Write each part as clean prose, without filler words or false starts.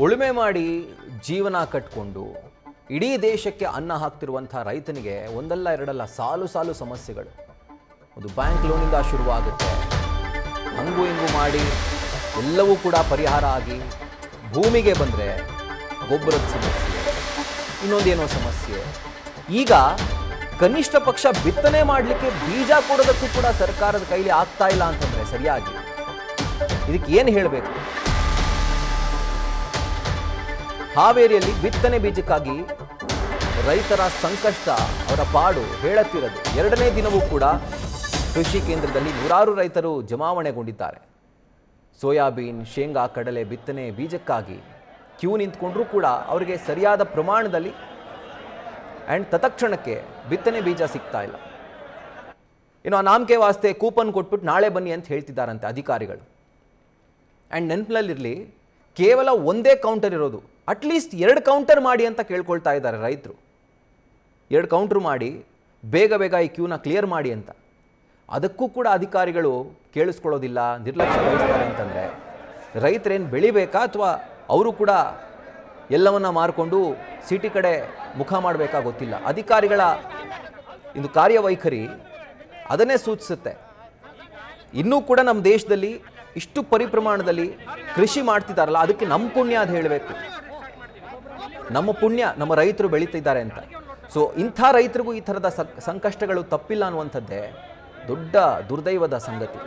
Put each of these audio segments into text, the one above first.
ಉಳುಮೆ ಮಾಡಿ ಜೀವನ ಕಟ್ಕೊಂಡು ಇಡೀ ದೇಶಕ್ಕೆ ಅನ್ನ ಹಾಕ್ತಿರುವಂಥ ರೈತನಿಗೆ ಒಂದಲ್ಲ ಎರಡಲ್ಲ ಸಾಲು ಸಾಲು ಸಮಸ್ಯೆಗಳು. ಒಂದು ಬ್ಯಾಂಕ್ ಲೋನಿಂದ ಶುರುವಾಗುತ್ತೆ, ಹಂಗು ಹಿಂಗು ಮಾಡಿ ಎಲ್ಲವೂ ಕೂಡ ಪರಿಹಾರ ಆಗಿ ಭೂಮಿಗೆ ಬಂದರೆ ಗೊಬ್ಬರದ ಸಮಸ್ಯೆ, ಇನ್ನೊಂದೇನೋ ಸಮಸ್ಯೆ. ಈಗ ಕನಿಷ್ಠ ಪಕ್ಷ ಬಿತ್ತನೆ ಮಾಡಲಿಕ್ಕೆ ಬೀಜ ಕೊಡೋದಕ್ಕೂ ಕೂಡ ಸರ್ಕಾರದ ಕೈಲಿ ಆಗ್ತಾ ಇಲ್ಲ ಅಂತಂದರೆ ಸರಿಯಾಗಿ ಇದಕ್ಕೆ ಏನು ಹೇಳಬೇಕು? ಹಾವೇರಿಯಲ್ಲಿ ಬಿತ್ತನೆ ಬೀಜಕ್ಕಾಗಿ ರೈತರ ಸಂಕಷ್ಟ, ಅವರ ಪಾಡು ಹೇಳುತ್ತಿರೋದು. ಎರಡನೇ ದಿನವೂ ಕೂಡ ಕೃಷಿ ಕೇಂದ್ರದಲ್ಲಿ ನೂರಾರು ರೈತರು ಜಮಾವಣೆಗೊಂಡಿದ್ದಾರೆ. ಸೋಯಾಬೀನ್, ಶೇಂಗಾ, ಕಡಲೆ ಬಿತ್ತನೆ ಬೀಜಕ್ಕಾಗಿ ಕ್ಯೂ ನಿಂತ್ಕೊಂಡ್ರೂ ಕೂಡ ಅವರಿಗೆ ಸರಿಯಾದ ಪ್ರಮಾಣದಲ್ಲಿ ಆ್ಯಂಡ್ ತತ್ಕ್ಷಣಕ್ಕೆ ಬಿತ್ತನೆ ಬೀಜ ಸಿಗ್ತಾ ಇಲ್ಲ. ಇನ್ನು ಆ ನಾಮಕೆ ವಾಸ್ತೆ ಕೂಪನ್ ಕೊಟ್ಬಿಟ್ಟು ನಾಳೆ ಬನ್ನಿ ಅಂತ ಹೇಳ್ತಿದ್ದಾರಂತೆ ಅಧಿಕಾರಿಗಳು. ಆ್ಯಂಡ್ ನೆನಪಿನಲ್ಲಿರಲಿ, ಕೇವಲ ಒಂದೇ ಕೌಂಟರ್ ಇರೋದು, ಅಟ್ಲೀಸ್ಟ್ 2 ಕೌಂಟರ್ ಮಾಡಿ ಅಂತ ಕೇಳ್ಕೊಳ್ತಾ ಇದ್ದಾರೆ ರೈತರು. 2 ಕೌಂಟ್ರ್ ಮಾಡಿ ಬೇಗ ಬೇಗ ಈ ಕ್ಯೂನ ಕ್ಲಿಯರ್ ಮಾಡಿ ಅಂತ. ಅದಕ್ಕೂ ಕೂಡ ಅಧಿಕಾರಿಗಳು ಕೇಳಿಸ್ಕೊಳ್ಳೋದಿಲ್ಲ, ನಿರ್ಲಕ್ಷ್ಯ ವಹಿಸ್ತಾರೆ ಅಂತಂದರೆ ರೈತರೇನು ಬೆಳಿಬೇಕಾ ಅಥವಾ ಅವರು ಕೂಡ ಎಲ್ಲವನ್ನ ಮಾರಿಕೊಂಡು ಸಿಟಿ ಕಡೆ ಮುಖ ಮಾಡಬೇಕಾ ಗೊತ್ತಿಲ್ಲ. ಅಧಿಕಾರಿಗಳ ಇಂದು ಕಾರ್ಯವೈಖರಿ ಅದನ್ನೇ ಸೂಚಿಸುತ್ತೆ. ಇನ್ನೂ ಕೂಡ ನಮ್ಮ ದೇಶದಲ್ಲಿ ಇಷ್ಟು ಪರಿಪ್ರಮಾಣದಲ್ಲಿ ಕೃಷಿ ಮಾಡ್ತಿದ್ದಾರಲ್ಲ, ಅದಕ್ಕೆ ನಮ್ಮ ಪುಣ್ಯ ಅದು ಹೇಳಬೇಕು. ನಮ್ಮ ಪುಣ್ಯ, ನಮ್ಮ ರೈತರು ಬೆಳೀತಿದ್ದಾರೆ ಅಂತ. ಸೊ ಇಂಥ ರೈತರಿಗೂ ಈ ಥರದ ಸಂಕಷ್ಟಗಳು ತಪ್ಪಿಲ್ಲ ಅನ್ನುವಂಥದ್ದೇ ದೊಡ್ಡ ದುರ್ದೈವದ ಸಂಗತಿ.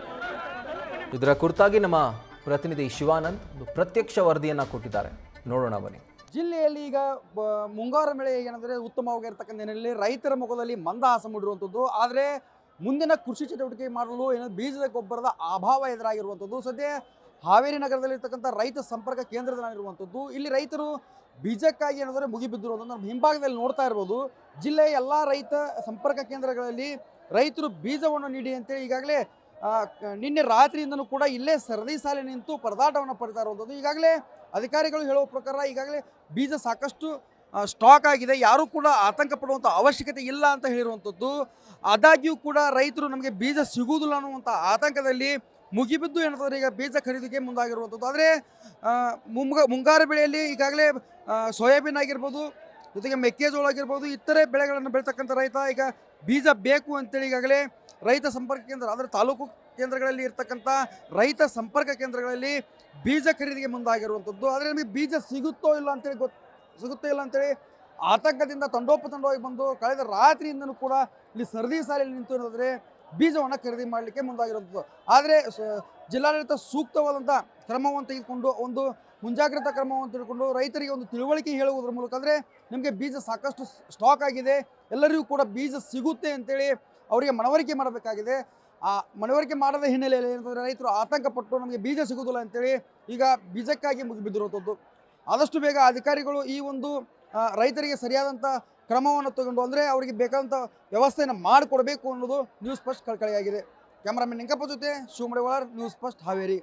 ಇದರ ಕುರಿತಾಗಿ ನಮ್ಮ ಪ್ರತಿನಿಧಿ ಶಿವಾನಂದ್ ಪ್ರತ್ಯಕ್ಷ ವರದಿಯನ್ನು ಕೊಟ್ಟಿದ್ದಾರೆ, ನೋಡೋಣ ಬನ್ನಿ. ಜಿಲ್ಲೆಯಲ್ಲಿ ಈಗ ಮುಂಗಾರು ಮಳೆ ಏನಂದರೆ ಉತ್ತಮವಾಗಿರ್ತಕ್ಕಂಥ ಹಿನ್ನೆಲೆಯಲ್ಲಿ ರೈತರ ಮುಖದಲ್ಲಿ ಮಂದಹಾಸ ಮೂಡಿರುವಂಥದ್ದು. ಆದರೆ ಮುಂದಿನ ಕೃಷಿ ಚಟುವಟಿಕೆ ಮಾಡಲು ಏನೋ ಬೀಜದ ಗೊಬ್ಬರದ ಅಭಾವ ಎದುರಾಗಿರುವಂಥದ್ದು. ಸದ್ಯ ಹಾವೇರಿ ನಗರದಲ್ಲಿರ್ತಕ್ಕಂಥ ರೈತ ಸಂಪರ್ಕ ಕೇಂದ್ರದಲ್ಲಿರುವಂಥದ್ದು. ಇಲ್ಲಿ ರೈತರು ಬೀಜಕ್ಕಾಗಿ ಏನಾದರೆ ಮುಗಿಬಿದ್ದಿರುವಂಥದ್ದು ನಮ್ಮ ಹಿಂಭಾಗದಲ್ಲಿ ನೋಡ್ತಾ ಇರ್ಬೋದು. ಜಿಲ್ಲೆಯ ಎಲ್ಲ ರೈತ ಸಂಪರ್ಕ ಕೇಂದ್ರಗಳಲ್ಲಿ ರೈತರು ಬೀಜವನ್ನು ನೀಡಿ ಅಂತೇಳಿ ಈಗಾಗಲೇ ನಿನ್ನೆ ರಾತ್ರಿಯಿಂದನೂ ಕೂಡ ಇಲ್ಲೇ ಸರದಿ ಸಾಲಿ ನಿಂತು ಪರದಾಟವನ್ನು ಪಡ್ತಾ ಇರುವಂಥದ್ದು. ಈಗಾಗಲೇ ಅಧಿಕಾರಿಗಳು ಹೇಳುವ ಪ್ರಕಾರ ಈಗಾಗಲೇ ಬೀಜ ಸಾಕಷ್ಟು ಸ್ಟಾಕ್ ಆಗಿದೆ, ಯಾರೂ ಕೂಡ ಆತಂಕ ಪಡುವಂಥ ಅವಶ್ಯಕತೆ ಇಲ್ಲ ಅಂತ ಹೇಳಿರುವಂಥದ್ದು. ಆದಾಗ್ಯೂ ಕೂಡ ರೈತರು ನಮಗೆ ಬೀಜ ಸಿಗುವುದಿಲ್ಲ ಅನ್ನುವಂಥ ಆತಂಕದಲ್ಲಿ ಮುಗಿಬಿದ್ದು ಏನಂತಂದರೆ ಈಗ ಬೀಜ ಖರೀದಿಗೆ ಮುಂದಾಗಿರುವಂಥದ್ದು. ಆದರೆ ಮುಂಗಾರು ಬೆಳೆಯಲ್ಲಿ ಈಗಾಗಲೇ ಸೋಯಾಬೀನ್ ಆಗಿರ್ಬೋದು, ಜೊತೆಗೆ ಮೆಕ್ಕೆಜೋಳ ಆಗಿರ್ಬೋದು, ಇತರೆ ಬೆಳೆಗಳನ್ನು ಬೆಳೀತಕ್ಕಂಥ ರೈತ ಈಗ ಬೀಜ ಬೇಕು ಅಂತೇಳಿ ಈಗಾಗಲೇ ರೈತ ಸಂಪರ್ಕ ಕೇಂದ್ರ, ಅಂದರೆ ತಾಲೂಕು ಕೇಂದ್ರಗಳಲ್ಲಿ ಇರ್ತಕ್ಕಂಥ ರೈತ ಸಂಪರ್ಕ ಕೇಂದ್ರಗಳಲ್ಲಿ ಬೀಜ ಖರೀದಿಗೆ ಮುಂದಾಗಿರುವಂಥದ್ದು. ಆದರೆ ನಮಗೆ ಬೀಜ ಸಿಗುತ್ತೋ ಇಲ್ಲ ಅಂತೇಳಿ ಆತಂಕದಿಂದ ತಂಡೋಪತಂಡವಾಗಿ ಬಂದು ಕಳೆದ ರಾತ್ರಿಯಿಂದನೂ ಕೂಡ ಇಲ್ಲಿ ಸರದಿ ಸಾಲಿಯಲ್ಲಿ ನಿಂತು ಏನಂದರೆ ಬೀಜವನ್ನು ಖರೀದಿ ಮಾಡಲಿಕ್ಕೆ ಮುಂದಾಗಿರುವಂಥದ್ದು. ಆದರೆ ಜಿಲ್ಲಾಡಳಿತ ಸೂಕ್ತವಾದಂಥ ಕ್ರಮವನ್ನು ತೆಗೆದುಕೊಂಡು, ಒಂದು ಮುಂಜಾಗ್ರತಾ ಕ್ರಮವನ್ನು ತೆಗೆದುಕೊಂಡು ರೈತರಿಗೆ ಒಂದು ತಿಳುವಳಿಕೆ ಹೇಳುವುದರ ಮೂಲಕ ಅಂದರೆ ನಿಮಗೆ ಬೀಜ ಸಾಕಷ್ಟು ಸ್ಟಾಕ್ ಆಗಿದೆ, ಎಲ್ಲರಿಗೂ ಕೂಡ ಬೀಜ ಸಿಗುತ್ತೆ ಅಂತೇಳಿ ಅವರಿಗೆ ಮನವರಿಕೆ ಮಾಡಬೇಕಾಗಿದೆ. ಆ ಮನವರಿಕೆ ಮಾಡದ ಹಿನ್ನೆಲೆಯಲ್ಲಿ ಏನಂತಂದರೆ ರೈತರು ಆತಂಕಪಟ್ಟು ನಮಗೆ ಬೀಜ ಸಿಗೋದಿಲ್ಲ ಅಂತೇಳಿ ಈಗ ಬೀಜಕ್ಕಾಗಿ ಮುಗಿಬಿದ್ದಿರುವಂಥದ್ದು. ಆದಷ್ಟು ಬೇಗ ಅಧಿಕಾರಿಗಳು ಈ ಒಂದು ರೈತರಿಗೆ ಸರಿಯಾದಂಥ ಕ್ರಮವನ್ನು ತಗೊಂಡು ಅಂದರೆ ಅವರಿಗೆ ಬೇಕಾದಂಥ ವ್ಯವಸ್ಥೆಯನ್ನು ಮಾಡಿಕೊಡಬೇಕು ಅನ್ನೋದು ನ್ಯೂಸ್ ಫಸ್ಟ್ ಕಳಕಳಿಯಾಗಿದೆ. ಕ್ಯಾಮರಾಮನ್ ನಿಂಕಪ್ಪ ಜೊತೆ ಶಿವಮಡಿವಾಳರ್, ನ್ಯೂಸ್ ಫಸ್ಟ್ ಹಾವೇರಿ.